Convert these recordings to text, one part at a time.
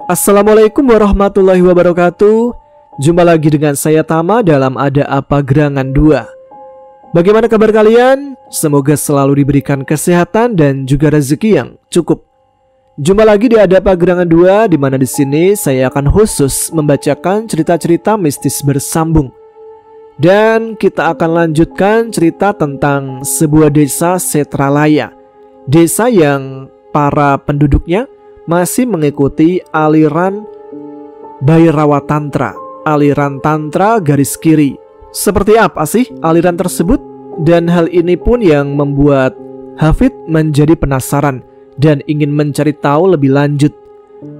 Assalamualaikum warahmatullahi wabarakatuh. Jumpa lagi dengan saya Tama dalam Ada Apa Gerangan 2. Bagaimana kabar kalian? Semoga selalu diberikan kesehatan dan juga rezeki yang cukup. Jumpa lagi di Ada Apa Gerangan 2, di mana di sini saya akan khusus membacakan cerita-cerita mistis bersambung. Dan kita akan lanjutkan cerita tentang sebuah desa Setralaya. Desa yang para penduduknya masih mengikuti aliran Bhairawa Tantra, aliran Tantra garis kiri. Seperti apa sih aliran tersebut? Dan hal ini pun yang membuat Hafid menjadi penasaran dan ingin mencari tahu lebih lanjut.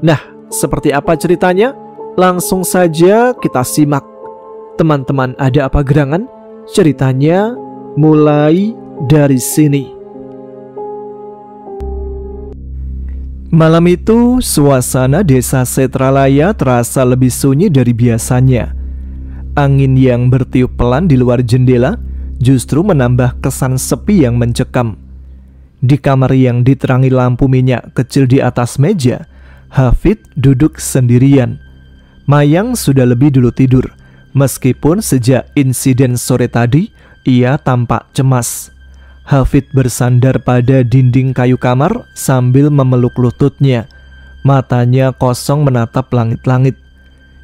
Nah, seperti apa ceritanya? Langsung saja kita simak. Teman-teman, ada apa gerangan? Ceritanya mulai dari sini. Malam itu, suasana desa Setralaya terasa lebih sunyi dari biasanya. Angin yang bertiup pelan di luar jendela justru menambah kesan sepi yang mencekam. Di kamar yang diterangi lampu minyak kecil di atas meja, Hafid duduk sendirian. Mayang sudah lebih dulu tidur, meskipun sejak insiden sore tadi, ia tampak cemas. Hafid bersandar pada dinding kayu kamar sambil memeluk lututnya. Matanya kosong menatap langit-langit.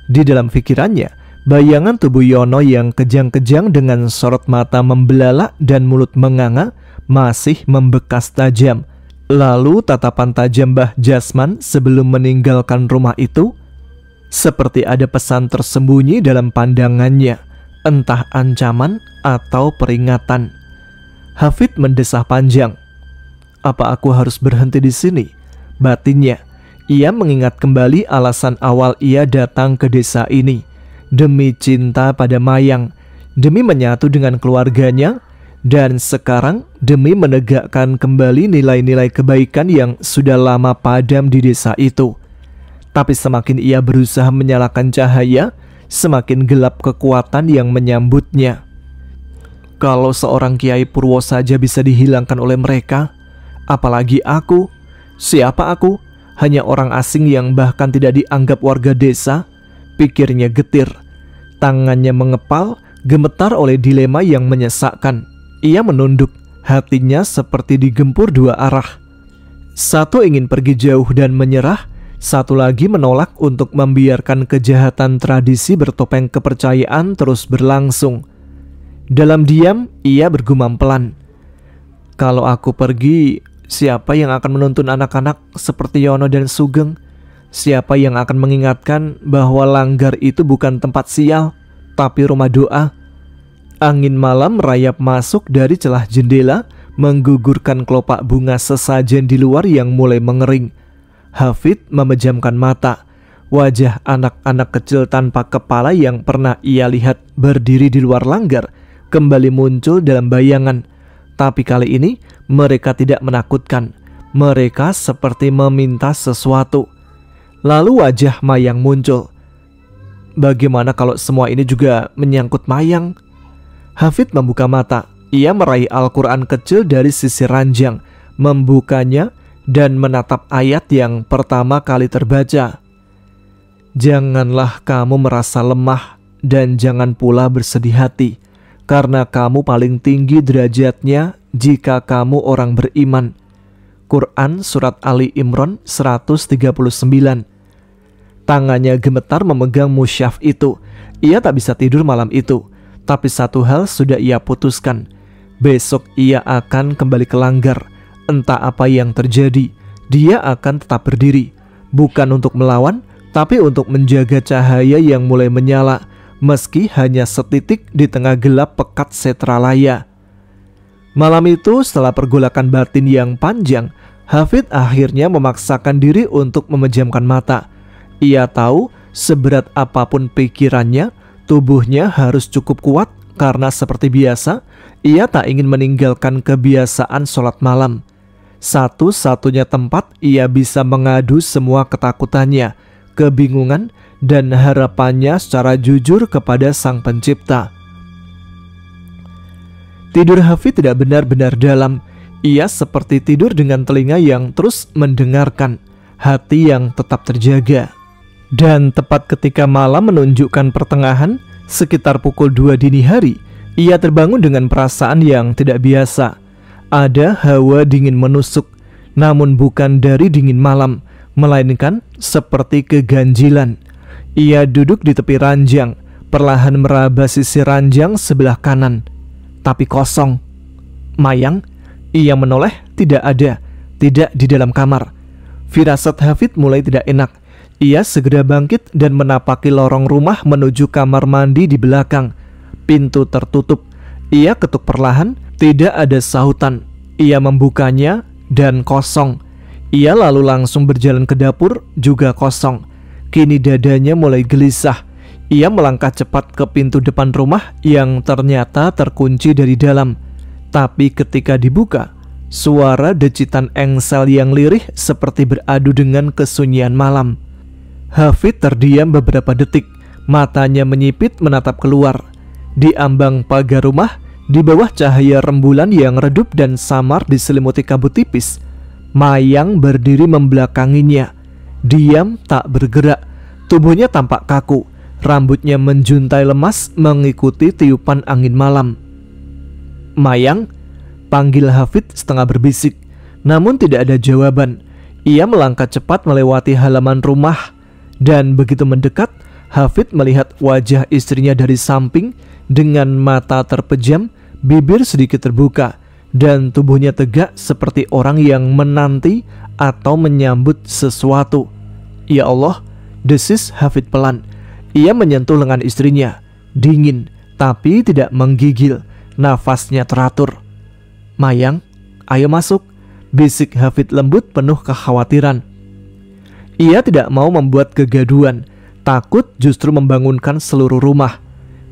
Di dalam pikirannya, bayangan tubuh Yono yang kejang-kejang dengan sorot mata membelalak dan mulut menganga masih membekas tajam. Lalu tatapan tajam Mbah Jasman sebelum meninggalkan rumah itu, seperti ada pesan tersembunyi dalam pandangannya, entah ancaman atau peringatan. Hafid mendesah panjang. Apa aku harus berhenti di sini? Batinnya. Ia mengingat kembali alasan awal ia datang ke desa ini. Demi cinta pada Mayang, demi menyatu dengan keluarganya, dan sekarang demi menegakkan kembali nilai-nilai kebaikan yang sudah lama padam di desa itu. Tapi semakin ia berusaha menyalakan cahaya, semakin gelap kekuatan yang menyambutnya. Kalau seorang Kiai Purwo saja bisa dihilangkan oleh mereka, apalagi aku? Siapa aku? Hanya orang asing yang bahkan tidak dianggap warga desa. Pikirnya getir. Tangannya mengepal, gemetar oleh dilema yang menyesakkan. Ia menunduk, hatinya seperti digempur dua arah. Satu ingin pergi jauh dan menyerah, satu lagi menolak untuk membiarkan kejahatan tradisi bertopeng kepercayaan terus berlangsung. Dalam diam, ia bergumam pelan. Kalau aku pergi, siapa yang akan menuntun anak-anak seperti Yono dan Sugeng? Siapa yang akan mengingatkan bahwa langgar itu bukan tempat sial, tapi rumah doa? Angin malam merayap masuk dari celah jendela, menggugurkan kelopak bunga sesajen di luar yang mulai mengering. Hafid memejamkan mata. Wajah anak-anak kecil tanpa kepala yang pernah ia lihat berdiri di luar langgar kembali muncul dalam bayangan. Tapi kali ini mereka tidak menakutkan. Mereka seperti meminta sesuatu. Lalu wajah Mayang muncul. Bagaimana kalau semua ini juga menyangkut Mayang? Hafid membuka mata. Ia meraih Al-Quran kecil dari sisi ranjang, membukanya dan menatap ayat yang pertama kali terbaca. Janganlah kamu merasa lemah dan jangan pula bersedih hati, karena kamu paling tinggi derajatnya jika kamu orang beriman. Quran Surat Ali Imran 139. Tangannya gemetar memegang musyaf itu. Ia tak bisa tidur malam itu. Tapi satu hal sudah ia putuskan. Besok ia akan kembali ke langgar. Entah apa yang terjadi, dia akan tetap berdiri. Bukan untuk melawan, tapi untuk menjaga cahaya yang mulai menyala, meski hanya setitik di tengah gelap pekat Setralaya. Malam itu, setelah pergolakan batin yang panjang, Hafid akhirnya memaksakan diri untuk memejamkan mata. Ia tahu seberat apapun pikirannya, tubuhnya harus cukup kuat karena seperti biasa, ia tak ingin meninggalkan kebiasaan sholat malam. Satu-satunya tempat ia bisa mengadu semua ketakutannya, kebingungan, dan harapannya secara jujur kepada Sang Pencipta. Tidur Hafid tidak benar-benar dalam. Ia seperti tidur dengan telinga yang terus mendengarkan, hati yang tetap terjaga. Dan tepat ketika malam menunjukkan pertengahan, sekitar pukul 2 dini hari, ia terbangun dengan perasaan yang tidak biasa. Ada hawa dingin menusuk, namun bukan dari dingin malam, melainkan seperti keganjilan. Ia duduk di tepi ranjang, perlahan meraba sisi ranjang sebelah kanan, tapi kosong. Mayang, ia menoleh, tidak ada, tidak di dalam kamar. Firasat Hafid mulai tidak enak. Ia segera bangkit dan menapaki lorong rumah menuju kamar mandi di belakang. Pintu tertutup. Ia ketuk perlahan, tidak ada sahutan. Ia membukanya dan kosong. Ia lalu langsung berjalan ke dapur, juga kosong. Kini dadanya mulai gelisah. Ia melangkah cepat ke pintu depan rumah yang ternyata terkunci dari dalam. Tapi ketika dibuka, suara decitan engsel yang lirih seperti beradu dengan kesunyian malam. Hafid terdiam beberapa detik, matanya menyipit menatap keluar. Di ambang pagar rumah, di bawah cahaya rembulan yang redup dan samar diselimuti kabut tipis, Mayang berdiri membelakanginya. Diam tak bergerak, tubuhnya tampak kaku, rambutnya menjuntai lemas mengikuti tiupan angin malam. "Mayang," panggil Hafid setengah berbisik, namun tidak ada jawaban. Ia melangkah cepat melewati halaman rumah. Dan begitu mendekat, Hafid melihat wajah istrinya dari samping dengan mata terpejam, bibir sedikit terbuka, dan tubuhnya tegak seperti orang yang menanti atau menyambut sesuatu. "Ya Allah," desis Hafid pelan. Ia menyentuh lengan istrinya, dingin tapi tidak menggigil, nafasnya teratur. "Mayang, ayo masuk," bisik Hafid lembut penuh kekhawatiran. Ia tidak mau membuat kegaduhan, takut justru membangunkan seluruh rumah.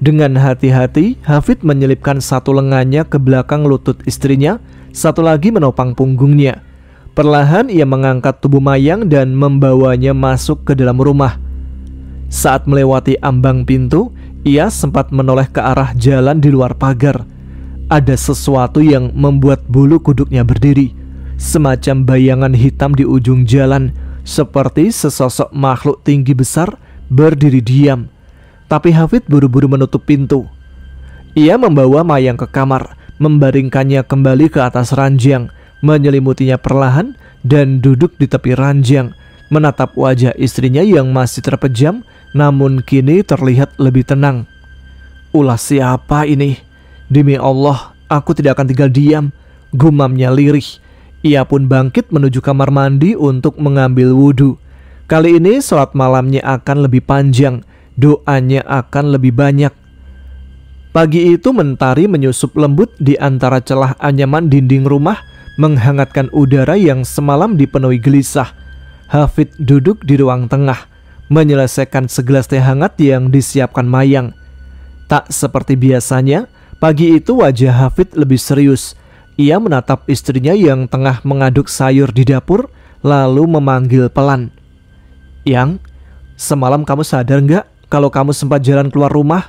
Dengan hati-hati, Hafid menyelipkan satu lengannya ke belakang lutut istrinya, satu lagi menopang punggungnya. Perlahan ia mengangkat tubuh Mayang dan membawanya masuk ke dalam rumah. Saat melewati ambang pintu, ia sempat menoleh ke arah jalan di luar pagar. Ada sesuatu yang membuat bulu kuduknya berdiri, semacam bayangan hitam di ujung jalan, seperti sesosok makhluk tinggi besar berdiri diam. Tapi Hafid buru-buru menutup pintu. Ia membawa Mayang ke kamar, membaringkannya kembali ke atas ranjang, menyelimutinya perlahan, dan duduk di tepi ranjang, menatap wajah istrinya yang masih terpejam, namun kini terlihat lebih tenang. "Ulah siapa ini? Demi Allah, aku tidak akan tinggal diam," gumamnya lirih. Ia pun bangkit menuju kamar mandi untuk mengambil wudhu. Kali ini sholat malamnya akan lebih panjang, doanya akan lebih banyak. Pagi itu mentari menyusup lembut di antara celah anyaman dinding rumah, menghangatkan udara yang semalam dipenuhi gelisah. Hafid duduk di ruang tengah, menyelesaikan segelas teh hangat yang disiapkan Mayang. Tak seperti biasanya, pagi itu wajah Hafid lebih serius. Ia menatap istrinya yang tengah mengaduk sayur di dapur, lalu memanggil pelan. "Yang, semalam kamu sadar nggak kalau kamu sempat jalan keluar rumah?"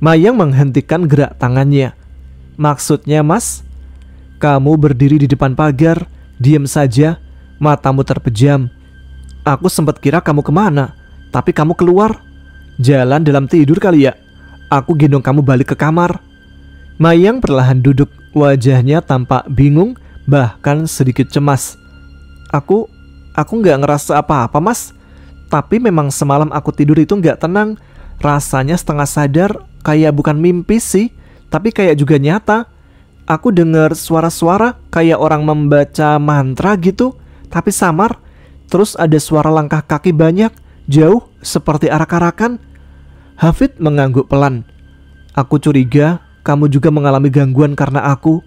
Mayang menghentikan gerak tangannya. "Maksudnya, Mas?" "Kamu berdiri di depan pagar, diam saja, matamu terpejam. Aku sempat kira kamu kemana, tapi kamu keluar. Jalan dalam tidur kali ya? Aku gendong kamu balik ke kamar." Mayang perlahan duduk, wajahnya tampak bingung, bahkan sedikit cemas. Aku nggak ngerasa apa-apa, Mas. Tapi memang semalam aku tidur itu nggak tenang. Rasanya setengah sadar, kayak bukan mimpi sih, tapi kayak juga nyata. Aku dengar suara-suara kayak orang membaca mantra gitu, tapi samar. Terus ada suara langkah kaki banyak, jauh, seperti arak-arakan." Hafid mengangguk pelan. "Aku curiga kamu juga mengalami gangguan karena aku."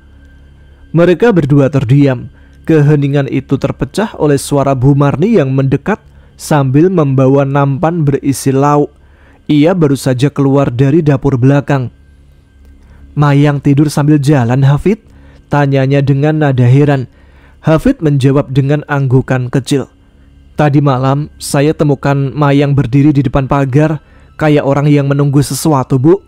Mereka berdua terdiam. Keheningan itu terpecah oleh suara Bu Marni yang mendekat sambil membawa nampan berisi lauk. Ia baru saja keluar dari dapur belakang. "Mayang tidur sambil jalan, Hafid?" tanyanya dengan nada heran. Hafid menjawab dengan anggukan kecil. "Tadi malam saya temukan Mayang berdiri di depan pagar, kayak orang yang menunggu sesuatu, Bu."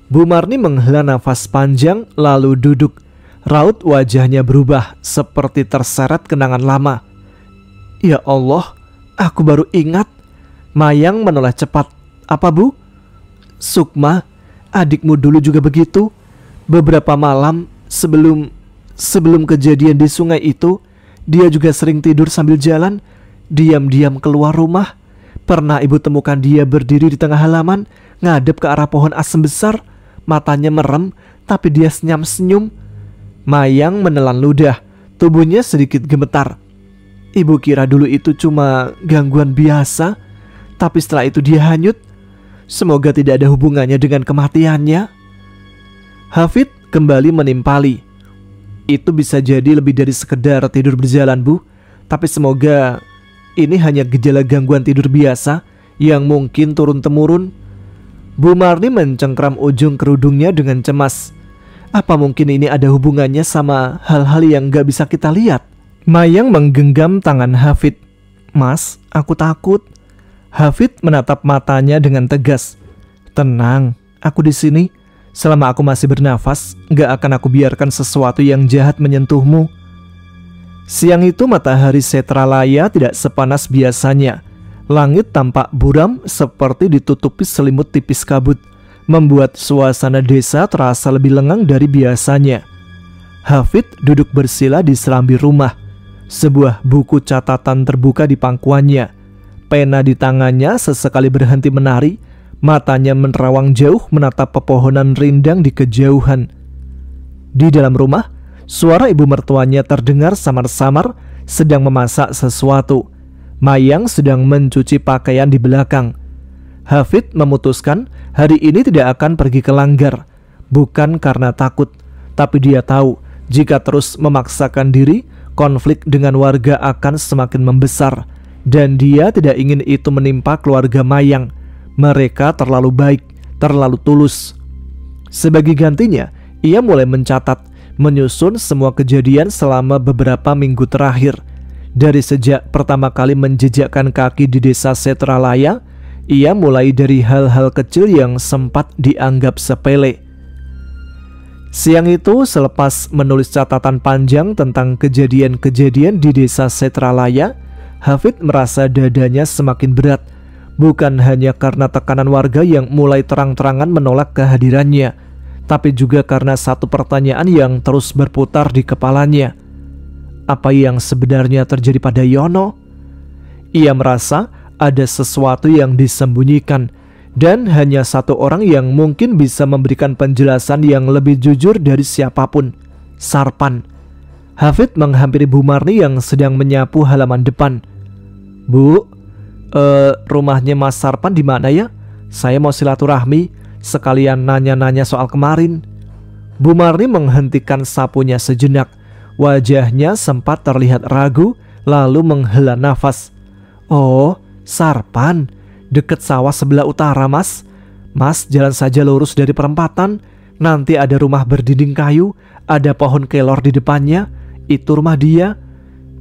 Bu Marni menghela nafas panjang lalu duduk. Raut wajahnya berubah seperti terseret kenangan lama. "Ya Allah, aku baru ingat." Mayang menoleh cepat. Apa bu? Sukma, adikmu dulu juga begitu. Beberapa malam sebelum kejadian di sungai itu, dia juga sering tidur sambil jalan, diam-diam keluar rumah. Pernah ibu temukan dia berdiri di tengah halaman, ngadep ke arah pohon asem besar. Matanya merem, tapi dia senyum-senyum. Mayang menelan ludah, tubuhnya sedikit gemetar. Ibu kira dulu itu cuma gangguan biasa, tapi setelah itu dia hanyut. Semoga tidak ada hubungannya dengan kematiannya. Hafid kembali menimpali. Itu bisa jadi lebih dari sekedar tidur berjalan bu, tapi semoga ini hanya gejala gangguan tidur biasa yang mungkin turun-temurun. Bu Marni mencengkram ujung kerudungnya dengan cemas. Apa mungkin ini ada hubungannya sama hal-hal yang gak bisa kita lihat? Mayang menggenggam tangan Hafid. Mas, aku takut. Hafid menatap matanya dengan tegas. Tenang, aku di sini. Selama aku masih bernafas, gak akan aku biarkan sesuatu yang jahat menyentuhmu. Siang itu matahari Setralaya tidak sepanas biasanya. Langit tampak buram seperti ditutupi selimut tipis kabut, membuat suasana desa terasa lebih lengang dari biasanya. Hafid duduk bersila di serambi rumah. Sebuah buku catatan terbuka di pangkuannya. Pena di tangannya sesekali berhenti menari. Matanya menerawang jauh menatap pepohonan rindang di kejauhan. Di dalam rumah, suara ibu mertuanya terdengar samar-samar sedang memasak sesuatu. Mayang sedang mencuci pakaian di belakang. Hafid memutuskan hari ini tidak akan pergi ke Langgar. Bukan karena takut, tapi dia tahu jika terus memaksakan diri, konflik dengan warga akan semakin membesar. Dan dia tidak ingin itu menimpa keluarga Mayang. Mereka terlalu baik, terlalu tulus. Sebagai gantinya, ia mulai mencatat, menyusun semua kejadian selama beberapa minggu terakhir. Dari sejak pertama kali menjejakkan kaki di desa Setralaya, ia mulai dari hal-hal kecil yang sempat dianggap sepele. Siang itu, selepas menulis catatan panjang tentang kejadian-kejadian di desa Setralaya, Hafid merasa dadanya semakin berat. Bukan hanya karena tekanan warga yang mulai terang-terangan menolak kehadirannya, tapi juga karena satu pertanyaan yang terus berputar di kepalanya. Apa yang sebenarnya terjadi pada Yono? Ia merasa ada sesuatu yang disembunyikan, dan hanya satu orang yang mungkin bisa memberikan penjelasan yang lebih jujur dari siapapun, Sarpan. Hafid menghampiri Bu Marni yang sedang menyapu halaman depan. Bu, rumahnya Mas Sarpan di mana ya? Saya mau silaturahmi, sekalian nanya-nanya soal kemarin. Bu Marni menghentikan sapunya sejenak. Wajahnya sempat terlihat ragu, lalu menghela nafas. Oh, Sarpan, deket sawah sebelah utara mas. Mas jalan saja lurus dari perempatan. Nanti ada rumah berdinding kayu, ada pohon kelor di depannya. Itu rumah dia.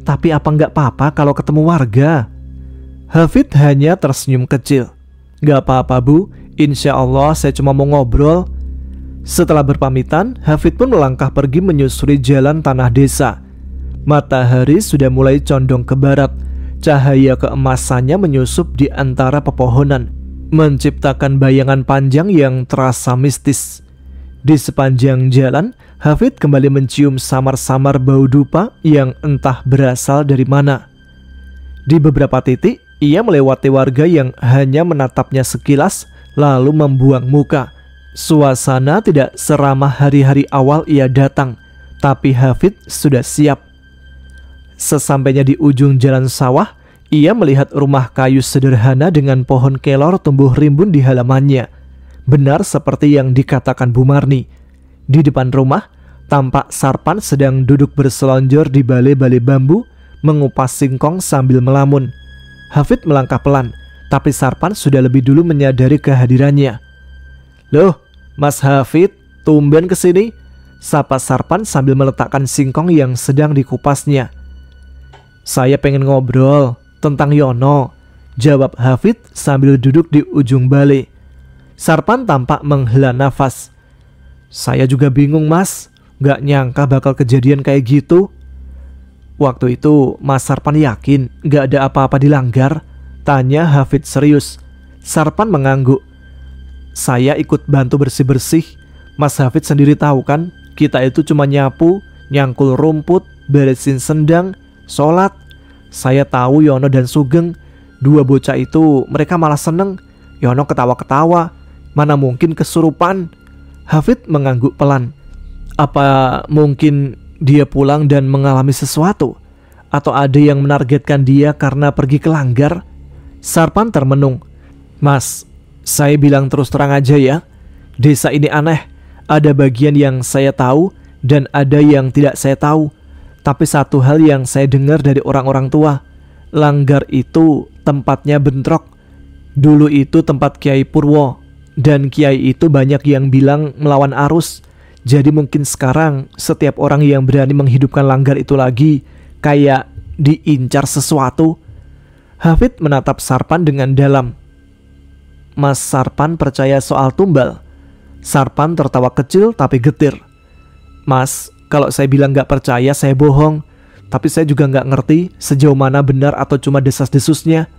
Tapi apa nggak apa-apa kalau ketemu warga? Hafid hanya tersenyum kecil. Nggak apa-apa bu, insya Allah saya cuma mau ngobrol. Setelah berpamitan, Hafid pun melangkah pergi menyusuri jalan tanah desa. Matahari sudah mulai condong ke barat. Cahaya keemasannya menyusup di antara pepohonan, menciptakan bayangan panjang yang terasa mistis. Di sepanjang jalan, Hafid kembali mencium samar-samar bau dupa yang entah berasal dari mana. Di beberapa titik, ia melewati warga yang hanya menatapnya sekilas, lalu membuang muka. Suasana tidak seramah hari-hari awal ia datang, tapi Hafid sudah siap. Sesampainya di ujung jalan sawah, ia melihat rumah kayu sederhana dengan pohon kelor tumbuh rimbun di halamannya. Benar seperti yang dikatakan Bu Marni. Di depan rumah, tampak Sarpan sedang duduk berselonjor di balai-balai bambu, mengupas singkong sambil melamun. Hafid melangkah pelan, tapi Sarpan sudah lebih dulu menyadari kehadirannya. Loh, Mas Hafid, tumben kesini? Sapa Sarpan sambil meletakkan singkong yang sedang dikupasnya. Saya pengen ngobrol tentang Yono, jawab Hafid sambil duduk di ujung balai. Sarpan tampak menghela nafas. Saya juga bingung mas, gak nyangka bakal kejadian kayak gitu. Waktu itu Mas Sarpan yakin gak ada apa-apa di Langgar, Tanya Hafid serius. Sarpan mengangguk. Saya ikut bantu bersih-bersih. Mas Hafid sendiri tahu kan, kita itu cuma nyapu, nyangkul rumput, beresin sendang, sholat. Saya tahu Yono dan Sugeng, dua bocah itu mereka malah seneng. Yono ketawa-ketawa, mana mungkin kesurupan. Hafid mengangguk pelan. Apa mungkin dia pulang dan mengalami sesuatu? Atau ada yang menargetkan dia karena pergi ke langgar? Sarpan termenung. Mas, saya bilang terus terang aja ya, desa ini aneh. Ada bagian yang saya tahu dan ada yang tidak saya tahu. Tapi satu hal yang saya dengar dari orang-orang tua, langgar itu tempatnya bentrok. Dulu itu tempat Kiai Purwo, dan Kiai itu banyak yang bilang melawan arus. Jadi mungkin sekarang setiap orang yang berani menghidupkan langgar itu lagi kayak diincar sesuatu. Hafid menatap Sarpan dengan dalam. Mas Sarpan percaya soal tumbal? Sarpan tertawa kecil tapi getir. Mas, kalau saya bilang gak percaya saya bohong. Tapi saya juga gak ngerti sejauh mana benar atau cuma desas-desusnya.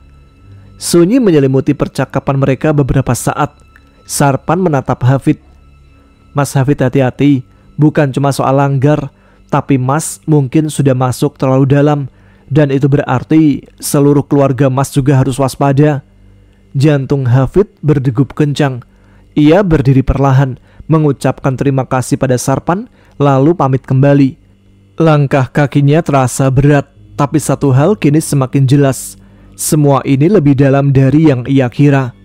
Sunyi menyelimuti percakapan mereka beberapa saat. Sarpan menatap Hafid. Mas Hafid, hati-hati, bukan cuma soal langgar, tapi Mas mungkin sudah masuk terlalu dalam. Dan itu berarti seluruh keluarga Mas juga harus waspada. Jantung Hafid berdegup kencang. Ia berdiri perlahan, mengucapkan terima kasih pada Sarpan, lalu pamit kembali. Langkah kakinya terasa berat, tapi satu hal kini semakin jelas. Semua ini lebih dalam dari yang ia kira.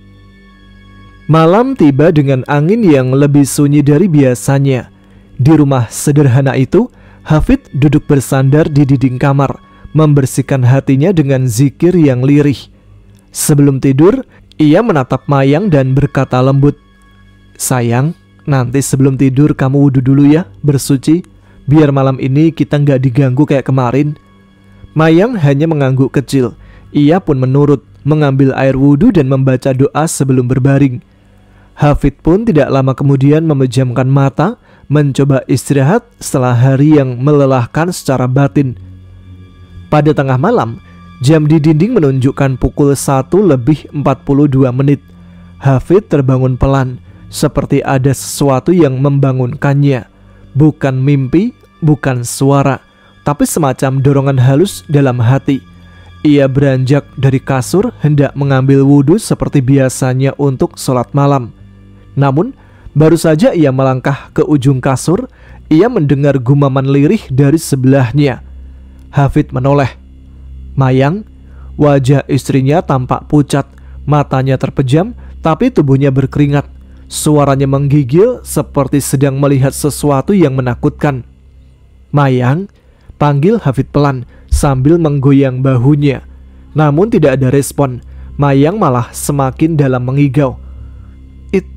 Malam tiba dengan angin yang lebih sunyi dari biasanya. Di rumah sederhana itu, Hafid duduk bersandar di dinding kamar, membersihkan hatinya dengan zikir yang lirih. Sebelum tidur, ia menatap Mayang dan berkata lembut, Sayang, nanti sebelum tidur kamu wudhu dulu ya, bersuci, biar malam ini kita nggak diganggu kayak kemarin. Mayang hanya mengangguk kecil. Ia pun menurut, mengambil air wudhu dan membaca doa sebelum berbaring. Hafid pun tidak lama kemudian memejamkan mata, mencoba istirahat setelah hari yang melelahkan secara batin. Pada tengah malam, jam di dinding menunjukkan pukul 1:42. Hafid terbangun pelan, seperti ada sesuatu yang membangunkannya. Bukan mimpi, bukan suara, tapi semacam dorongan halus dalam hati. Ia beranjak dari kasur hendak mengambil wudhu seperti biasanya untuk sholat malam. Namun, baru saja ia melangkah ke ujung kasur, ia mendengar gumaman lirih dari sebelahnya. Hafid menoleh. Mayang, wajah istrinya tampak pucat, matanya terpejam, tapi tubuhnya berkeringat. Suaranya menggigil seperti sedang melihat sesuatu yang menakutkan. Mayang, panggil Hafid pelan sambil menggoyang bahunya. Namun tidak ada respon. Mayang malah semakin dalam mengigau.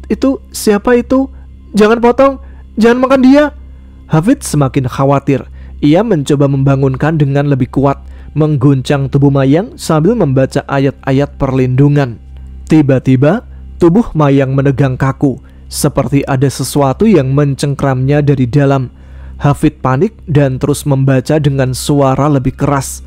Itu siapa itu? Jangan potong, jangan makan dia. Hafid semakin khawatir. Ia mencoba membangunkan dengan lebih kuat, mengguncang tubuh Mayang sambil membaca ayat-ayat perlindungan. Tiba-tiba, tubuh Mayang menegang kaku, seperti ada sesuatu yang mencengkramnya dari dalam. Hafid panik dan terus membaca dengan suara lebih keras.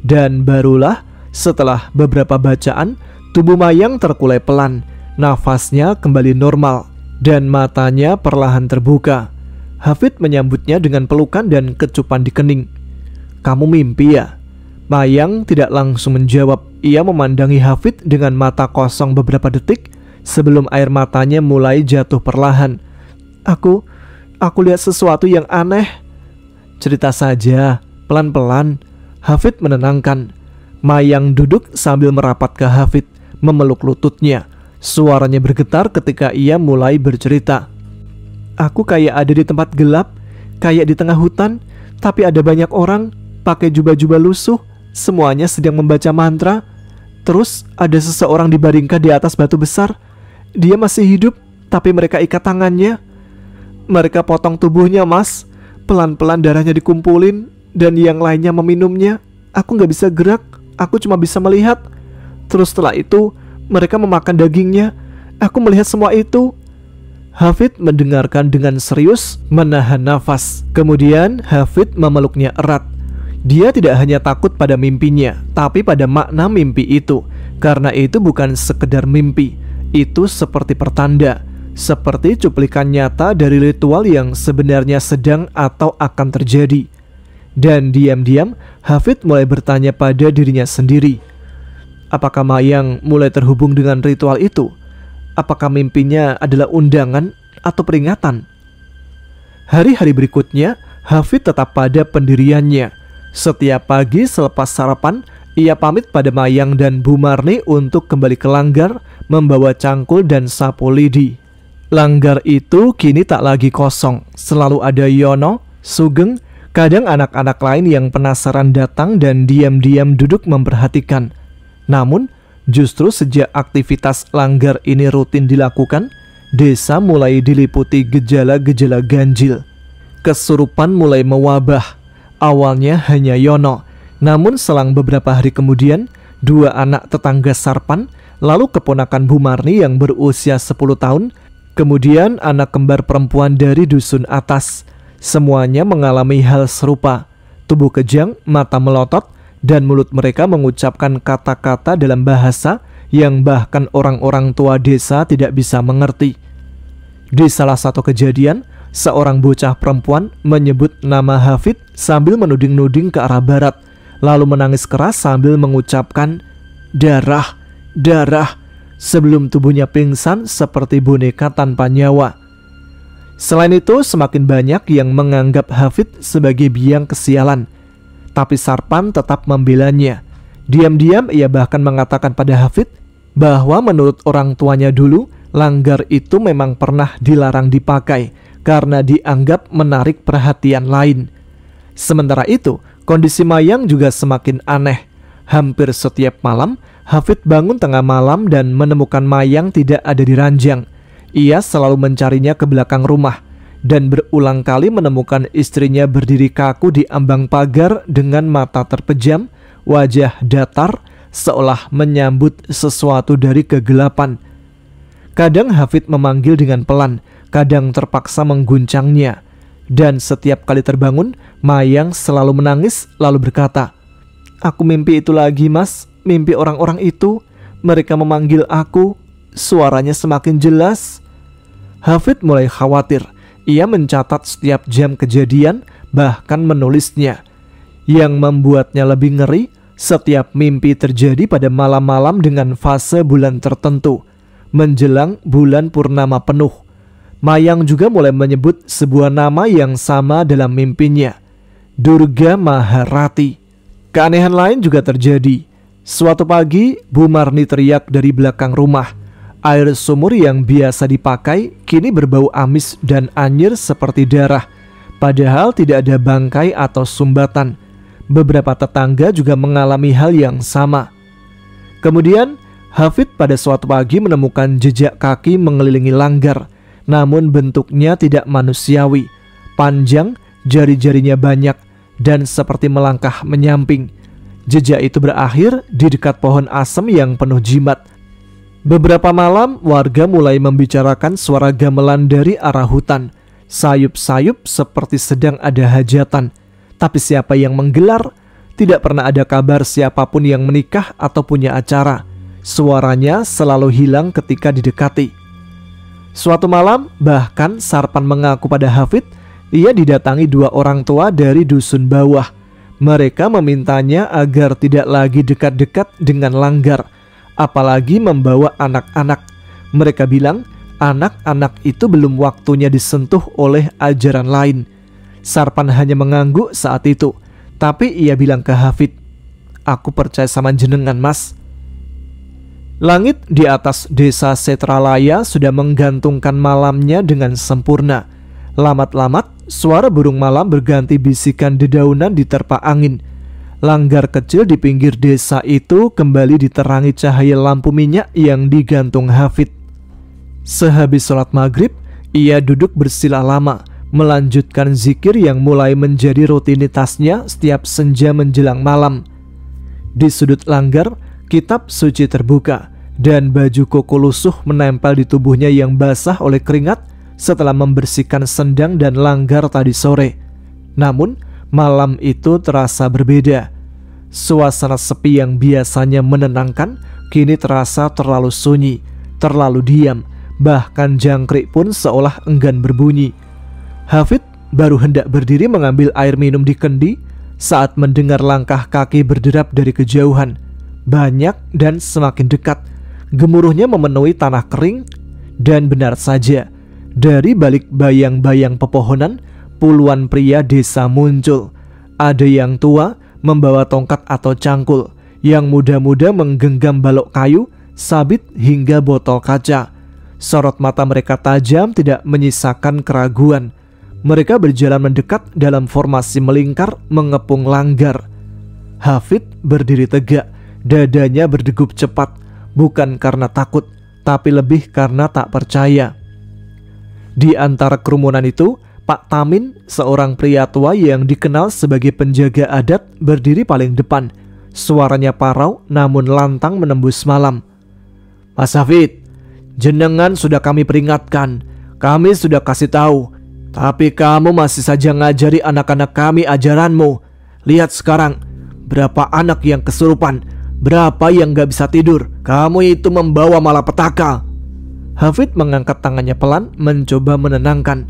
Dan barulah setelah beberapa bacaan, tubuh Mayang terkulai pelan, nafasnya kembali normal, dan matanya perlahan terbuka. Hafid menyambutnya dengan pelukan dan kecupan di kening. Kamu mimpi ya? Mayang tidak langsung menjawab. Ia memandangi Hafid dengan mata kosong beberapa detik sebelum air matanya mulai jatuh perlahan. Aku lihat sesuatu yang aneh. Cerita saja, pelan-pelan. Hafid menenangkan. Mayang duduk sambil merapat ke Hafid, memeluk lututnya. Suaranya bergetar ketika ia mulai bercerita. Aku kayak ada di tempat gelap, kayak di tengah hutan, tapi ada banyak orang pakai jubah-jubah lusuh, semuanya sedang membaca mantra. Terus ada seseorang dibaringkan di atas batu besar. Dia masih hidup, tapi mereka ikat tangannya. Mereka potong tubuhnya, Mas. Pelan-pelan darahnya dikumpulin, dan yang lainnya meminumnya. Aku gak bisa gerak, aku cuma bisa melihat. Terus setelah itu, mereka memakan dagingnya. Aku melihat semua itu. Hafid mendengarkan dengan serius, menahan nafas. Kemudian Hafid memeluknya erat. Dia tidak hanya takut pada mimpinya, tapi pada makna mimpi itu. Karena itu bukan sekedar mimpi, itu seperti pertanda, seperti cuplikan nyata dari ritual yang sebenarnya sedang atau akan terjadi. Dan diam-diam Hafid mulai bertanya pada dirinya sendiri, apakah Mayang mulai terhubung dengan ritual itu? Apakah mimpinya adalah undangan atau peringatan? Hari-hari berikutnya Hafid tetap pada pendiriannya. Setiap pagi selepas sarapan, ia pamit pada Mayang dan Bu Marni untuk kembali ke langgar membawa cangkul dan sapu lidi. Langgar itu kini tak lagi kosong, selalu ada Yono, Sugeng, kadang anak-anak lain yang penasaran datang dan diam-diam duduk memperhatikan. Namun, justru sejak aktivitas langgar ini rutin dilakukan, desa mulai diliputi gejala-gejala ganjil. Kesurupan mulai mewabah. Awalnya hanya Yono, namun selang beberapa hari kemudian, 2 anak tetangga Sarpan, lalu keponakan Bu Marni yang berusia 10 tahun, kemudian anak kembar perempuan dari dusun atas. Semuanya mengalami hal serupa. Tubuh kejang, mata melotot, dan mulut mereka mengucapkan kata-kata dalam bahasa yang bahkan orang-orang tua desa tidak bisa mengerti. Di salah satu kejadian, seorang bocah perempuan menyebut nama Hafid sambil menuding-nuding ke arah barat, lalu menangis keras sambil mengucapkan darah, darah, sebelum tubuhnya pingsan seperti boneka tanpa nyawa. Selain itu, semakin banyak yang menganggap Hafid sebagai biang kesialan, tapi Sarpan tetap membelanya. Diam-diam ia bahkan mengatakan pada Hafid bahwa menurut orang tuanya dulu, langgar itu memang pernah dilarang dipakai karena dianggap menarik perhatian lain. Sementara itu, kondisi Mayang juga semakin aneh. Hampir setiap malam, Hafid bangun tengah malam dan menemukan Mayang tidak ada di ranjang. Ia selalu mencarinya ke belakang rumah dan berulang kali menemukan istrinya berdiri kaku di ambang pagar dengan mata terpejam, wajah datar, seolah menyambut sesuatu dari kegelapan. Kadang Hafid memanggil dengan pelan, kadang terpaksa mengguncangnya. Dan setiap kali terbangun, Mayang selalu menangis lalu berkata, "Aku mimpi itu lagi, Mas. Mimpi orang-orang itu. Mereka memanggil aku. Suaranya semakin jelas." Hafid mulai khawatir. Ia mencatat setiap jam kejadian, bahkan menulisnya. Yang membuatnya lebih ngeri, setiap mimpi terjadi pada malam-malam dengan fase bulan tertentu, menjelang bulan purnama penuh. Mayang juga mulai menyebut sebuah nama yang sama dalam mimpinya, Durga Maharati. Keanehan lain juga terjadi. Suatu pagi, Bu Marni teriak dari belakang rumah. Air sumur yang biasa dipakai kini berbau amis dan anyir seperti darah, padahal tidak ada bangkai atau sumbatan. Beberapa tetangga juga mengalami hal yang sama. Kemudian, Hafid pada suatu pagi menemukan jejak kaki mengelilingi langgar, namun bentuknya tidak manusiawi. Panjang, jari-jarinya banyak, dan seperti melangkah menyamping. Jejak itu berakhir di dekat pohon asem yang penuh jimat. Beberapa malam, warga mulai membicarakan suara gamelan dari arah hutan. Sayup-sayup seperti sedang ada hajatan. Tapi siapa yang menggelar? Tidak pernah ada kabar siapapun yang menikah atau punya acara. Suaranya selalu hilang ketika didekati. Suatu malam, bahkan Sarpan mengaku pada Hafid, ia didatangi 2 orang tua dari dusun bawah. Mereka memintanya agar tidak lagi dekat-dekat dengan langgar, apalagi membawa anak-anak. Mereka bilang anak-anak itu belum waktunya disentuh oleh ajaran lain. Sarpan hanya mengangguk saat itu, tapi ia bilang ke Hafid, "Aku percaya sama jenengan, Mas." Langit di atas desa Setralaya sudah menggantungkan malamnya dengan sempurna. Lamat-lamat, suara burung malam berganti bisikan dedaunan diterpa angin. Langgar kecil di pinggir desa itu kembali diterangi cahaya lampu minyak yang digantung Hafid. Sehabis sholat maghrib, ia duduk bersila lama, melanjutkan zikir yang mulai menjadi rutinitasnya setiap senja menjelang malam. Di sudut langgar, kitab suci terbuka, dan baju koko lusuh menempel di tubuhnya yang basah oleh keringat setelah membersihkan sendang dan langgar tadi sore. Namun, Malam itu terasa berbeda. Suasana sepi yang biasanya menenangkan kini terasa terlalu sunyi, terlalu diam. Bahkan jangkrik pun seolah enggan berbunyi. Hafid baru hendak berdiri mengambil air minum di kendi saat mendengar langkah kaki berderap dari kejauhan. Banyak dan semakin dekat. Gemuruhnya memenuhi tanah kering. Dan benar saja, dari balik bayang-bayang pepohonan, puluhan pria desa muncul. Ada yang tua membawa tongkat atau cangkul, yang muda-muda menggenggam balok kayu, sabit hingga botol kaca. Sorot mata mereka tajam tidak menyisakan keraguan. Mereka berjalan mendekat dalam formasi melingkar mengepung langgar. Hafid berdiri tegak, dadanya berdegup cepat, bukan karena takut, tapi lebih karena tak percaya. Di antara kerumunan itu, Pak Tamin, seorang pria tua yang dikenal sebagai penjaga adat, berdiri paling depan. Suaranya parau namun lantang menembus malam. "Mas Hafid, jenengan sudah kami peringatkan, kami sudah kasih tahu, tapi kamu masih saja ngajari anak-anak kami ajaranmu. Lihat sekarang, berapa anak yang kesurupan, berapa yang gak bisa tidur. Kamu itu membawa malapetaka." Hafid mengangkat tangannya pelan, mencoba menenangkan.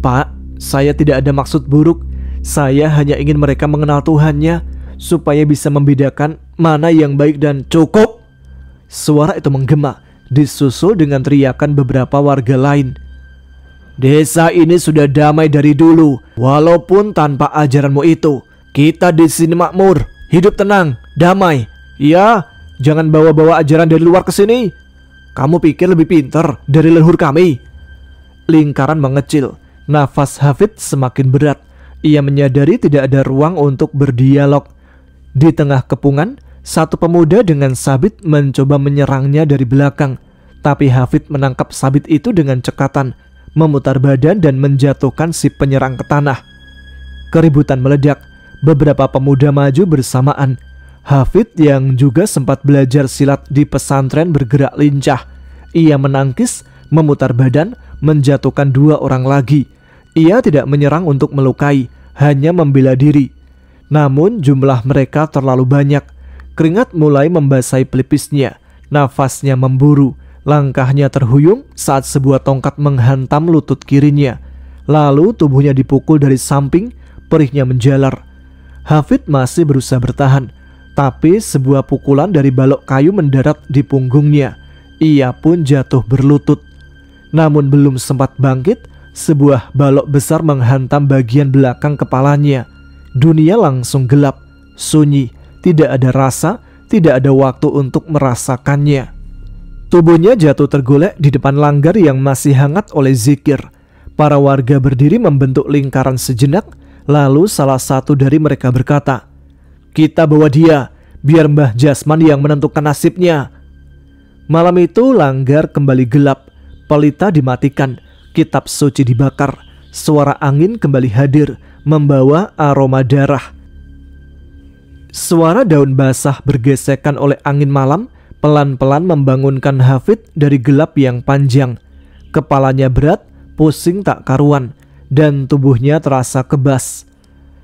"Pak, saya tidak ada maksud buruk. Saya hanya ingin mereka mengenal Tuhannya, supaya bisa membedakan mana yang baik dan..." "Cukup!" Suara itu menggema, disusul dengan teriakan beberapa warga lain. "Desa ini sudah damai dari dulu, walaupun tanpa ajaranmu itu. Kita di sini makmur, hidup tenang, damai. Ya, jangan bawa-bawa ajaran dari luar ke sini. Kamu pikir lebih pintar dari leluhur kami?" Lingkaran mengecil, nafas Hafid semakin berat. Ia menyadari tidak ada ruang untuk berdialog. Di tengah kepungan, satu pemuda dengan sabit mencoba menyerangnya dari belakang. Tapi Hafid menangkap sabit itu dengan cekatan, memutar badan dan menjatuhkan si penyerang ke tanah. Keributan meledak. Beberapa pemuda maju bersamaan. Hafid yang juga sempat belajar silat di pesantren bergerak lincah. Ia menangkis, memutar badan, menjatuhkan dua orang lagi. Ia tidak menyerang untuk melukai, hanya membela diri. Namun jumlah mereka terlalu banyak. Keringat mulai membasahi pelipisnya. Nafasnya memburu. Langkahnya terhuyung saat sebuah tongkat menghantam lutut kirinya. Lalu tubuhnya dipukul dari samping, perihnya menjalar. Hafid masih berusaha bertahan, tapi sebuah pukulan dari balok kayu mendarat di punggungnya. Ia pun jatuh berlutut. Namun belum sempat bangkit, sebuah balok besar menghantam bagian belakang kepalanya. Dunia langsung gelap, sunyi, tidak ada rasa, tidak ada waktu untuk merasakannya. Tubuhnya jatuh tergolek di depan langgar yang masih hangat oleh zikir. Para warga berdiri membentuk lingkaran sejenak, lalu salah satu dari mereka berkata, "Kita bawa dia, biar Mbah Jasman yang menentukan nasibnya." Malam itu langgar kembali gelap, pelita dimatikan, kitab suci dibakar, suara angin kembali hadir, membawa aroma darah. Suara daun basah bergesekan oleh angin malam pelan-pelan membangunkan Hafid dari gelap yang panjang. Kepalanya berat, pusing tak karuan, dan tubuhnya terasa kebas.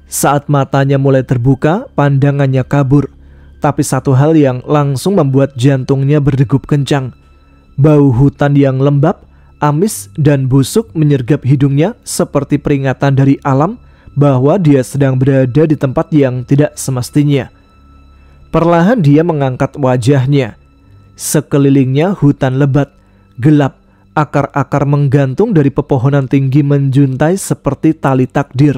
Saat matanya mulai terbuka, pandangannya kabur. Tapi satu hal yang langsung membuat jantungnya berdegup kencang. Bau hutan yang lembab, amis dan busuk menyergap hidungnya seperti peringatan dari alam bahwa dia sedang berada di tempat yang tidak semestinya. Perlahan dia mengangkat wajahnya. Sekelilingnya hutan lebat, gelap, akar-akar menggantung dari pepohonan tinggi menjuntai seperti tali takdir.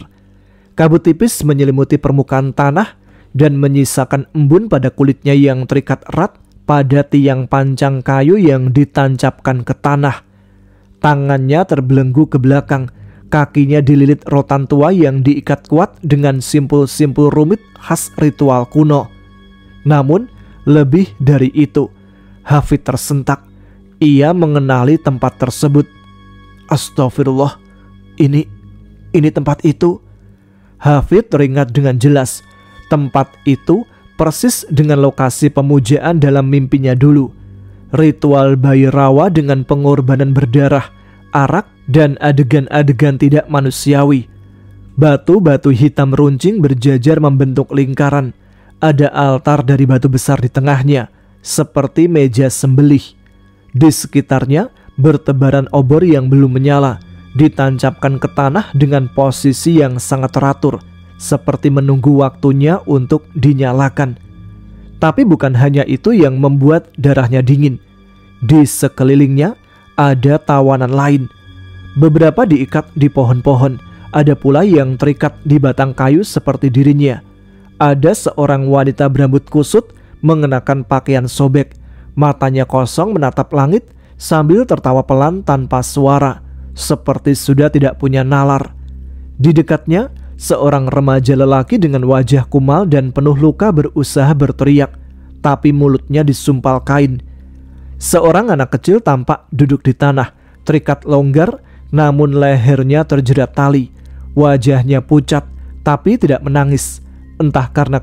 Kabut tipis menyelimuti permukaan tanah dan menyisakan embun pada kulitnya yang terikat erat pada tiang pancang kayu yang ditancapkan ke tanah. Tangannya terbelenggu ke belakang, kakinya dililit rotan tua yang diikat kuat dengan simpul-simpul rumit khas ritual kuno. Namun, lebih dari itu, Hafid tersentak. Ia mengenali tempat tersebut. Astagfirullah, ini tempat itu. Hafid teringat dengan jelas. Tempat itu persis dengan lokasi pemujaan dalam mimpinya dulu. Ritual bayi rawa dengan pengorbanan berdarah, arak, dan adegan-adegan tidak manusiawi. Batu-batu hitam runcing berjajar membentuk lingkaran. Ada altar dari batu besar di tengahnya, seperti meja sembelih. Di sekitarnya bertebaran obor yang belum menyala, ditancapkan ke tanah dengan posisi yang sangat teratur, seperti menunggu waktunya untuk dinyalakan. Tapi bukan hanya itu yang membuat darahnya dingin. Di sekelilingnya ada tawanan lain. Beberapa diikat di pohon-pohon, ada pula yang terikat di batang kayu seperti dirinya. Ada seorang wanita berambut kusut mengenakan pakaian sobek, matanya kosong menatap langit sambil tertawa pelan tanpa suara, seperti sudah tidak punya nalar. Di dekatnya, seorang remaja lelaki dengan wajah kumal dan penuh luka berusaha berteriak, tapi mulutnya disumpal kain. Seorang anak kecil tampak duduk di tanah, terikat longgar, namun lehernya terjerat tali. Wajahnya pucat, tapi tidak menangis. Entah karena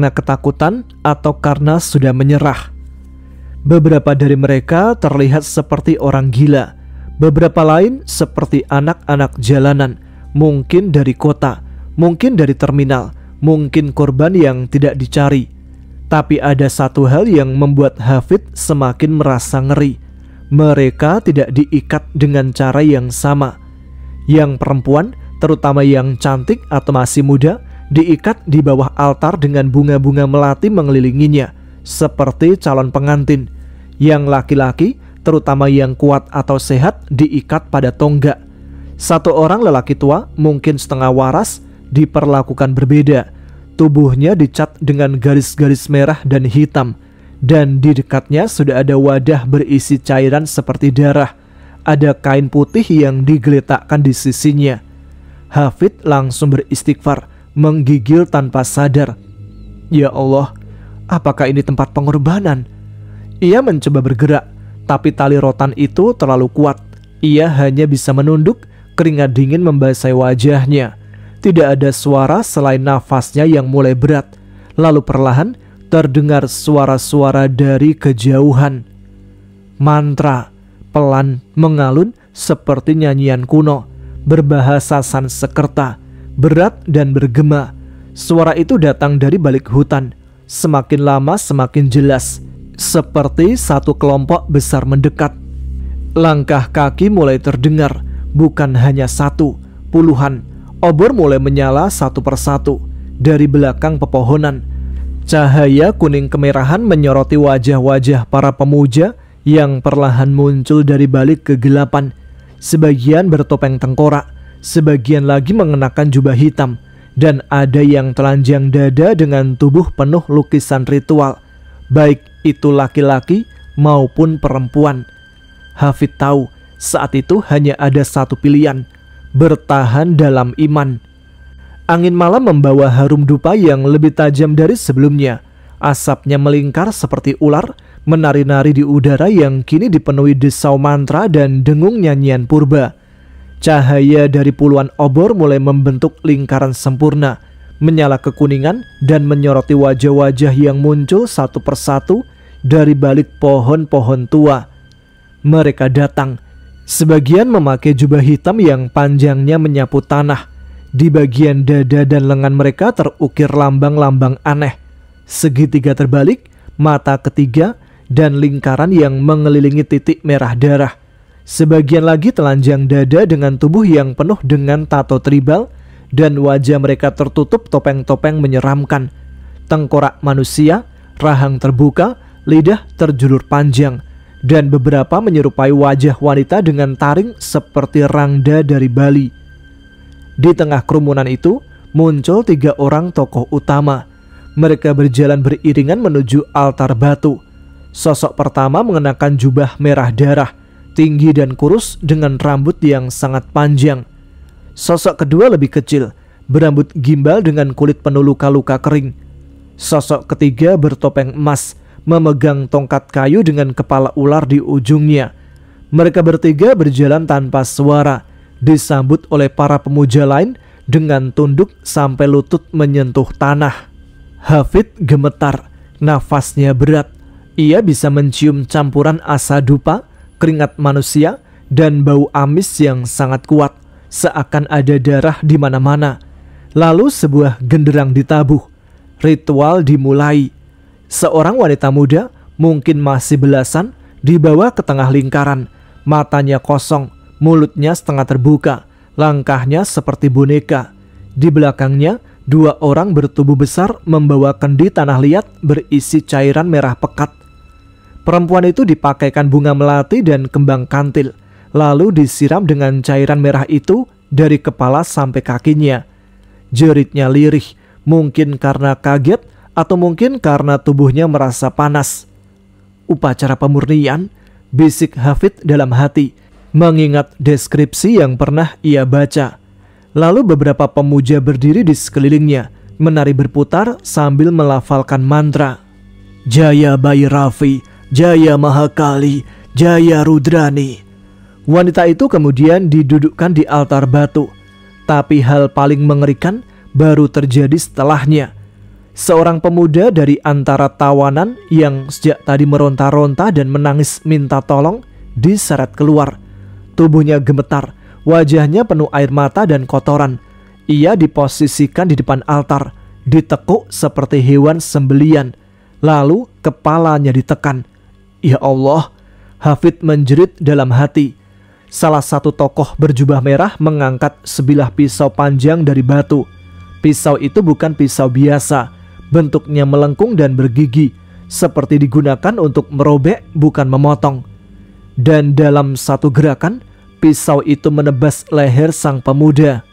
ketakutan atau karena sudah menyerah. Beberapa dari mereka terlihat seperti orang gila. Beberapa lain seperti anak-anak jalanan, mungkin dari kota, mungkin dari terminal, mungkin korban yang tidak dicari. Tapi ada satu hal yang membuat Hafid semakin merasa ngeri. Mereka tidak diikat dengan cara yang sama. Yang perempuan, terutama yang cantik atau masih muda, diikat di bawah altar dengan bunga-bunga melati mengelilinginya, seperti calon pengantin. Yang laki-laki, terutama yang kuat atau sehat, diikat pada tonggak. Satu orang lelaki tua, mungkin setengah waras, diperlakukan berbeda. Tubuhnya dicat dengan garis-garis merah dan hitam, dan di dekatnya sudah ada wadah berisi cairan seperti darah. Ada kain putih yang digeletakkan di sisinya. Hafid langsung beristighfar, menggigil tanpa sadar. Ya Allah, apakah ini tempat pengorbanan? Ia mencoba bergerak, tapi tali rotan itu terlalu kuat. Ia hanya bisa menunduk, keringat dingin membasahi wajahnya. Tidak ada suara selain nafasnya yang mulai berat. Lalu perlahan terdengar suara-suara dari kejauhan. Mantra pelan mengalun seperti nyanyian kuno, berbahasa Sanskerta, berat dan bergema. Suara itu datang dari balik hutan. Semakin lama semakin jelas, seperti satu kelompok besar mendekat. Langkah kaki mulai terdengar, bukan hanya satu, puluhan. Obor mulai menyala satu persatu dari belakang pepohonan. Cahaya kuning kemerahan menyoroti wajah-wajah para pemuja yang perlahan muncul dari balik kegelapan. Sebagian bertopeng tengkorak, sebagian lagi mengenakan jubah hitam, dan ada yang telanjang dada dengan tubuh penuh lukisan ritual, baik itu laki-laki maupun perempuan. Hafid tahu saat itu hanya ada satu pilihan, bertahan dalam iman. Angin malam membawa harum dupa yang lebih tajam dari sebelumnya. Asapnya melingkar seperti ular, menari-nari di udara yang kini dipenuhi desau mantra dan dengung nyanyian purba. Cahaya dari puluhan obor mulai membentuk lingkaran sempurna, menyala kekuningan dan menyoroti wajah-wajah yang muncul satu persatu dari balik pohon-pohon tua. Mereka datang. Sebagian memakai jubah hitam yang panjangnya menyapu tanah. Di bagian dada dan lengan mereka terukir lambang-lambang aneh. Segitiga terbalik, mata ketiga, dan lingkaran yang mengelilingi titik merah darah. Sebagian lagi telanjang dada dengan tubuh yang penuh dengan tato tribal, dan wajah mereka tertutup topeng-topeng menyeramkan. Tengkorak manusia, rahang terbuka, lidah terjulur panjang, dan beberapa menyerupai wajah wanita dengan taring seperti rangda dari Bali. Di tengah kerumunan itu muncul 3 orang tokoh utama. Mereka berjalan beriringan menuju altar batu. Sosok pertama mengenakan jubah merah darah, tinggi dan kurus dengan rambut yang sangat panjang. Sosok kedua lebih kecil, berambut gimbal dengan kulit penuh luka-luka kering. Sosok ketiga bertopeng emas, memegang tongkat kayu dengan kepala ular di ujungnya. Mereka bertiga berjalan tanpa suara, disambut oleh para pemuja lain dengan tunduk sampai lutut menyentuh tanah. Hafid gemetar, nafasnya berat. Ia bisa mencium campuran asa dupa, keringat manusia, dan bau amis yang sangat kuat, seakan ada darah di mana-mana. Lalu sebuah genderang ditabuh. Ritual dimulai. Seorang wanita muda, mungkin masih belasan, dibawa ke tengah lingkaran. Matanya kosong, mulutnya setengah terbuka, langkahnya seperti boneka. Di belakangnya, 2 orang bertubuh besar membawa kendi tanah liat berisi cairan merah pekat. Perempuan itu dipakaikan bunga melati dan kembang kantil, lalu disiram dengan cairan merah itu dari kepala sampai kakinya. Jeritnya lirih, mungkin karena kaget atau mungkin karena tubuhnya merasa panas. Upacara pemurnian, bisik Hafid dalam hati, mengingat deskripsi yang pernah ia baca. Lalu beberapa pemuja berdiri di sekelilingnya, menari berputar sambil melafalkan mantra. Jaya Bhairavi, Jaya Mahakali, Jaya Rudrani. Wanita itu kemudian didudukkan di altar batu. Tapi hal paling mengerikan baru terjadi setelahnya. Seorang pemuda dari antara tawanan yang sejak tadi meronta-ronta dan menangis minta tolong diseret keluar. Tubuhnya gemetar, wajahnya penuh air mata dan kotoran. Ia diposisikan di depan altar, ditekuk seperti hewan sembelian. Lalu kepalanya ditekan. Ya Allah, Hafid menjerit dalam hati. Salah satu tokoh berjubah merah mengangkat sebilah pisau panjang dari batu. Pisau itu bukan pisau biasa, bentuknya melengkung dan bergigi, seperti digunakan untuk merobek bukan memotong. Dan dalam satu gerakan, pisau itu menebas leher sang pemuda.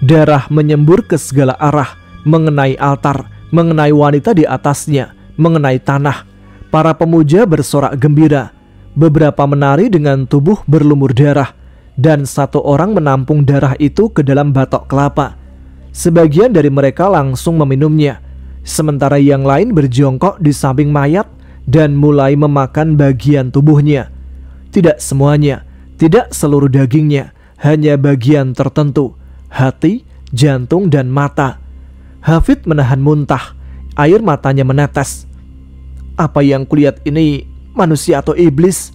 Darah menyembur ke segala arah, mengenai altar, mengenai wanita di atasnya, mengenai tanah. Para pemuja bersorak gembira. Beberapa menari dengan tubuh berlumur darah, dan 1 orang menampung darah itu ke dalam batok kelapa. Sebagian dari mereka langsung meminumnya, sementara yang lain berjongkok di samping mayat dan mulai memakan bagian tubuhnya. Tidak semuanya, tidak seluruh dagingnya, hanya bagian tertentu, hati, jantung, dan mata. Hafid menahan muntah, air matanya menetes. Apa yang kulihat ini manusia atau iblis?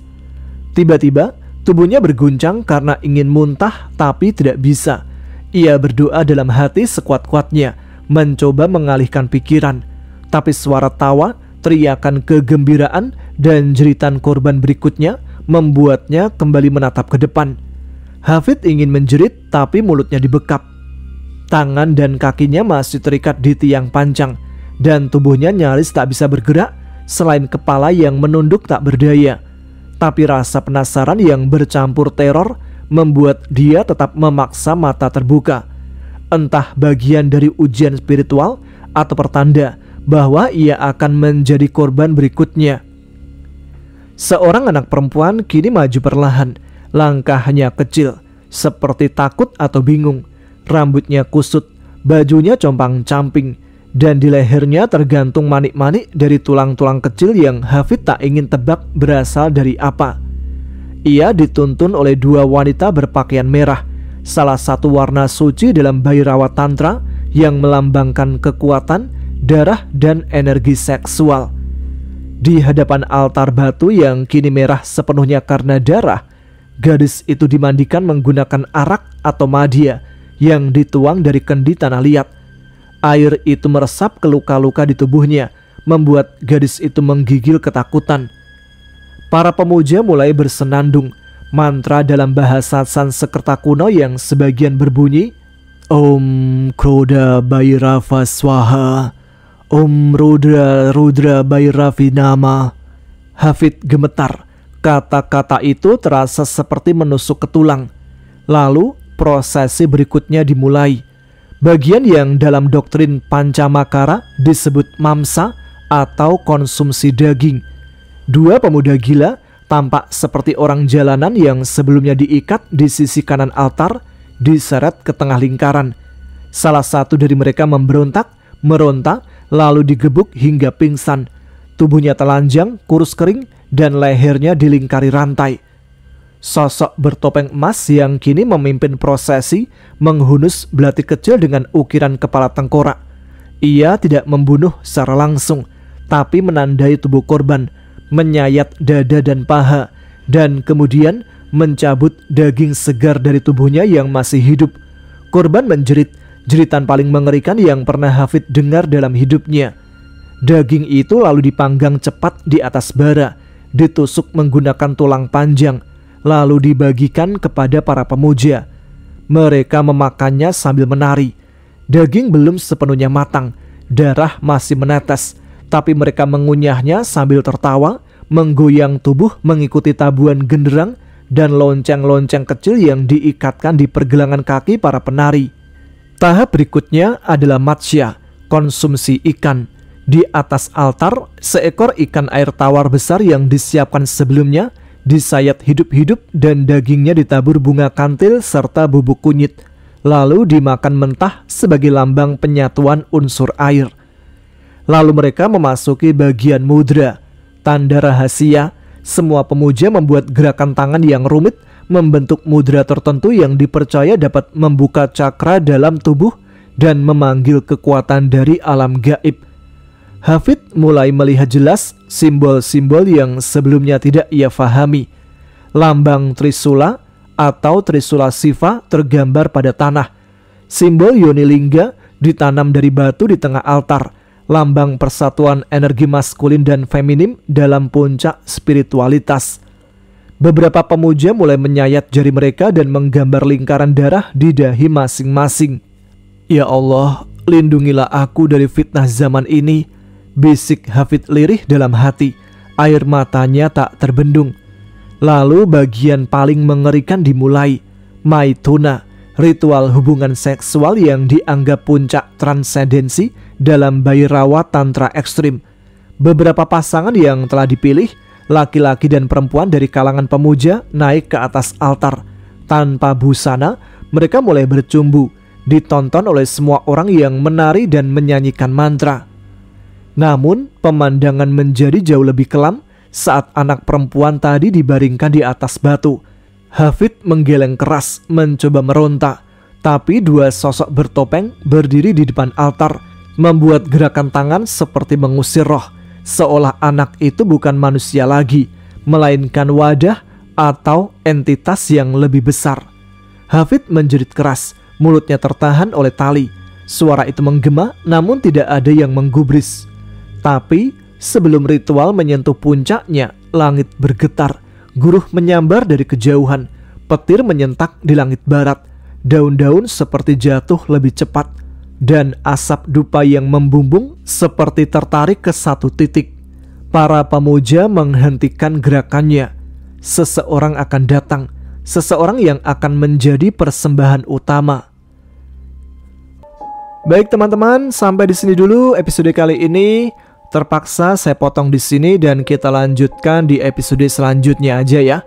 Tiba-tiba tubuhnya berguncang karena ingin muntah tapi tidak bisa. Ia berdoa dalam hati sekuat-kuatnya, mencoba mengalihkan pikiran. Tapi suara tawa, teriakan kegembiraan, dan jeritan korban berikutnya membuatnya kembali menatap ke depan. Hafid ingin menjerit tapi mulutnya dibekap. Tangan dan kakinya masih terikat di tiang pancang, dan tubuhnya nyaris tak bisa bergerak selain kepala yang menunduk tak berdaya. Tapi rasa penasaran yang bercampur teror membuat dia tetap memaksa mata terbuka. Entah bagian dari ujian spiritual atau pertanda bahwa ia akan menjadi korban berikutnya. Seorang anak perempuan kini maju perlahan, langkahnya kecil, seperti takut atau bingung. Rambutnya kusut, bajunya compang-camping, dan di lehernya tergantung manik-manik dari tulang-tulang kecil yang Hafid tak ingin tebak berasal dari apa. Ia dituntun oleh 2 wanita berpakaian merah, salah satu warna suci dalam Bhairava Tantra yang melambangkan kekuatan, darah, dan energi seksual. Di hadapan altar batu yang kini merah sepenuhnya karena darah, gadis itu dimandikan menggunakan arak atau madya yang dituang dari kendi tanah liat. Air itu meresap ke luka-luka di tubuhnya, membuat gadis itu menggigil ketakutan. Para pemuja mulai bersenandung, mantra dalam bahasa Sanskerta kuno yang sebagian berbunyi, Om Krodha Bhairava Swaha, Om Rudra Bhairavi Nama. Hafid gemetar, kata-kata itu terasa seperti menusuk ke tulang. Lalu prosesi berikutnya dimulai. Bagian yang dalam doktrin Pancamakara disebut mamsa atau konsumsi daging. 2 pemuda gila tampak seperti orang jalanan yang sebelumnya diikat di sisi kanan altar, diseret ke tengah lingkaran. Salah satu dari mereka memberontak, meronta, lalu digebuk hingga pingsan. Tubuhnya telanjang, kurus kering, dan lehernya dilingkari rantai. Sosok bertopeng emas yang kini memimpin prosesi menghunus belati kecil dengan ukiran kepala tengkorak. Ia tidak membunuh secara langsung, tapi menandai tubuh korban, menyayat dada dan paha, dan kemudian mencabut daging segar dari tubuhnya yang masih hidup. Korban menjerit, jeritan paling mengerikan yang pernah Hafid dengar dalam hidupnya. Daging itu lalu dipanggang cepat di atas bara, ditusuk menggunakan tulang panjang, lalu dibagikan kepada para pemuja. Mereka memakannya sambil menari. Daging belum sepenuhnya matang, darah masih menetes, tapi mereka mengunyahnya sambil tertawa, menggoyang tubuh mengikuti tabuhan genderang dan lonceng-lonceng kecil yang diikatkan di pergelangan kaki para penari. Tahap berikutnya adalah matsya, konsumsi ikan. Di atas altar, seekor ikan air tawar besar yang disiapkan sebelumnya disayat hidup-hidup dan dagingnya ditabur bunga kantil serta bubuk kunyit, lalu dimakan mentah sebagai lambang penyatuan unsur air. Lalu mereka memasuki bagian mudra, tanda rahasia. Semua pemuja membuat gerakan tangan yang rumit membentuk mudra tertentu yang dipercaya dapat membuka cakra dalam tubuh dan memanggil kekuatan dari alam gaib. Hafid mulai melihat jelas simbol-simbol yang sebelumnya tidak ia fahami. Lambang Trisula atau Trisula Siva tergambar pada tanah. Simbol Yoni Lingga ditanam dari batu di tengah altar, lambang persatuan energi maskulin dan feminim dalam puncak spiritualitas. Beberapa pemuja mulai menyayat jari mereka dan menggambar lingkaran darah di dahi masing-masing. Ya Allah, lindungilah aku dari fitnah zaman ini, bisik Hafid lirih dalam hati. Air matanya tak terbendung. Lalu bagian paling mengerikan dimulai, Maituna, ritual hubungan seksual yang dianggap puncak transendensi dalam Bhairava Tantra ekstrim. Beberapa pasangan yang telah dipilih, laki-laki dan perempuan dari kalangan pemuja, naik ke atas altar. Tanpa busana, mereka mulai bercumbu, ditonton oleh semua orang yang menari dan menyanyikan mantra. Namun, pemandangan menjadi jauh lebih kelam saat anak perempuan tadi dibaringkan di atas batu. Hafid menggeleng keras, mencoba meronta, tapi dua sosok bertopeng berdiri di depan altar, membuat gerakan tangan seperti mengusir roh, seolah anak itu bukan manusia lagi, melainkan wadah atau entitas yang lebih besar. Hafid menjerit keras, mulutnya tertahan oleh tali. Suara itu menggema, namun tidak ada yang menggubris. Tapi sebelum ritual menyentuh puncaknya, langit bergetar, guruh menyambar dari kejauhan, petir menyentak di langit barat, daun-daun seperti jatuh lebih cepat, dan asap dupa yang membumbung seperti tertarik ke satu titik. Para pemuja menghentikan gerakannya. Seseorang akan datang, seseorang yang akan menjadi persembahan utama. Baik teman-teman, sampai di sini dulu episode kali ini. Terpaksa saya potong di sini dan kita lanjutkan di episode selanjutnya aja ya.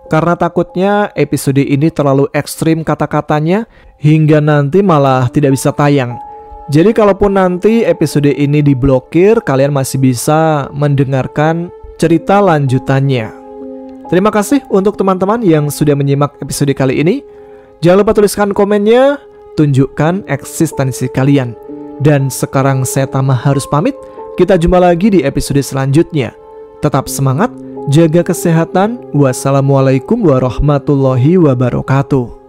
Karena takutnya episode ini terlalu ekstrim kata-katanya hingga nanti malah tidak bisa tayang. Jadi kalaupun nanti episode ini diblokir, kalian masih bisa mendengarkan cerita lanjutannya. Terima kasih untuk teman-teman yang sudah menyimak episode kali ini. Jangan lupa tuliskan komennya, tunjukkan eksistensi kalian. Dan sekarang saya Tama harus pamit. Kita jumpa lagi di episode selanjutnya. Tetap semangat, jaga kesehatan. Wassalamualaikum warahmatullahi wabarakatuh.